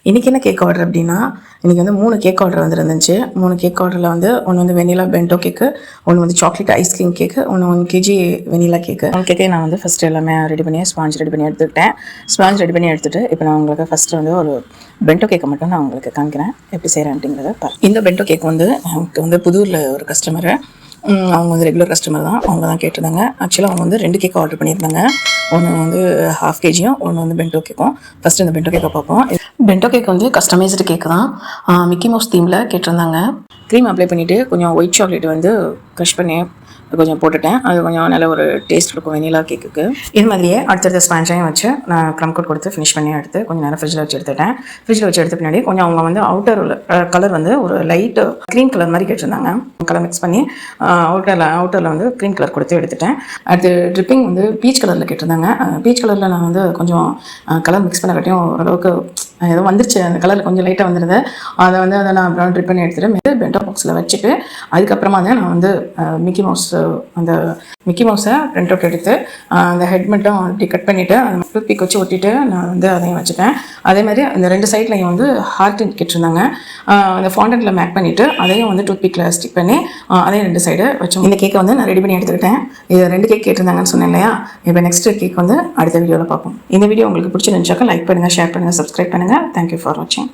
இன்றைக்கி என்ன cake order அப்படின்னா, இன்றைக்கி வந்து 3 கேக் ஆர்டர் வந்துருந்துச்சு. 3 கேக் ஆர்டரில் வந்து ஒன்று வந்து வெனிலா பென்டோ கேக்கு, ஒன்று வந்து சாக்லேட் ஐஸ்கிரீம் கேக்கு, ஒன்று 1 கேஜி வெனிலா கேக்கு. 1 கேக்கே நான் வந்து ஃபஸ்ட்டு எல்லாமே ரெடி பண்ணி ஸ்பாஞ்ச் ரெடி பண்ணி எடுத்துக்கிட்டேன். ஸ்பாஞ்ச் ரெடி பண்ணி எடுத்துகிட்டு இப்போ நான் உங்களுக்கு ஃபஸ்ட்டு வந்து ஒரு பென்டோ கேக்கை மட்டும் நான் உங்களுக்கு காமிக்கிறேன் எப்படி செய்கிறேன் அப்படிங்கிறத பாருங்கள். இந்த பென்டோ கேக் வந்து எனக்கு வந்து புதூரில் ஒரு கஸ்டமரு, அவங்க வந்து ரெகுலர் கஸ்டமர் தான். அவங்க தான் கேட்டிருந்தாங்க. ஆக்சுவலாக அவங்க வந்து 2 கேக் ஆர்டர் பண்ணியிருந்தாங்க. ஒன்று வந்து 1/2 கேஜியும், ஒன்று வந்து பென்டோ கேக்கும். ஃபஸ்ட்டு இந்த பென்டோ கேக்கை பார்ப்போம். பென்டோ கேக் வந்து கஸ்டமைஸ்டு கேக்கு தான். மிக்கி மவுஸ் தீமில் கேட்டிருந்தாங்க. க்ரீம் அப்ளை பண்ணிவிட்டு கொஞ்சம் ஒயிட் சாக்லேட் வந்து க்ரஷ் பண்ணி கொஞ்சம் போட்டுட்டேன். அது கொஞ்சம் நல்ல ஒரு டேஸ்ட் இருக்கும் வெனிலா கேக்குக்கு. இது மாதிரியே அடுத்தடுத்த ஸ்பாஞ்சையும் வச்சு நான் க்ரம் கோட் கொடுத்து ஃபினிஷ் பண்ணி எடுத்து கொஞ்சம் நேரம் ஃப்ரிட்ஜில் வச்சு எடுத்துட்டேன். ஃப்ரிட்ஜில் வச்சு எடுத்த பின்னாடி கொஞ்சம் அவங்க வந்து அவுட்டர் கலர் வந்து ஒரு லைட் க்ரீம் கலர் மாதிரி கேட்டிருந்தாங்க. கலர் மிக்ஸ் பண்ணி அவுட்டரில் வந்து க்ரீம் கலர் கொடுத்து எடுத்துட்டேன். அடுத்து ட்ரிப்பிங் வந்து பீச் கலரில் கேட்டிருந்தாங்க. பீச் கலரில் நான் வந்து கொஞ்சம் கலர் மிக்ஸ் பண்ண கட்டியும் ஓரளவுக்கு ஏதோ வந்துருச்சு, அந்த கலரில் கொஞ்சம் லைட்டாக வந்துருது. அதை நான் ப்ரௌன் ட்ரிப் பண்ணி எடுத்துகிட்டு பென்டோ பாக்ஸில் வச்சுட்டு அதுக்கப்புறமா தான் நான் வந்து மிக்கி மவுஸை பிரிண்ட் அவுட் எடுத்து அந்த ஹெட் மட்டும் அப்படி கட் பண்ணிவிட்டு அதை டூத் பிக் வச்சு ஒட்டிட்டு நான் வந்து அதையும் வச்சுட்டேன். அதே மாதிரி அந்த 2 சைட்லையும் வந்து ஹார்ட் கேட்டிருந்தாங்க. அந்த ஃபாண்டன்ட்டில் மேக் பண்ணிவிட்டு அதையும் வந்து டூத் பிக்கில் ஸ்டிக் பண்ணி அதையும் 2 சைடு வச்சோம். இந்த கேக்கை வந்து நான் ரெடி பண்ணி எடுத்துக்கிட்டேன். இது 2 கேக் கேட்டிருந்தாங்கன்னு சொன்னேன் இல்லையா? இப்போ நெக்ஸ்ட் கேக் வந்து அடுத்த வீடியோவில் பார்ப்போம். இந்த வீடியோ உங்களுக்கு பிடிச்சிருந்துச்சாக்கா லைக் பண்ணுங்கள், ஷேர் பண்ணுங்கள், சப்ஸ்கிரைப் பண்ணுங்கள். தேங்க்யூ ஃபார் வாட்சிங்.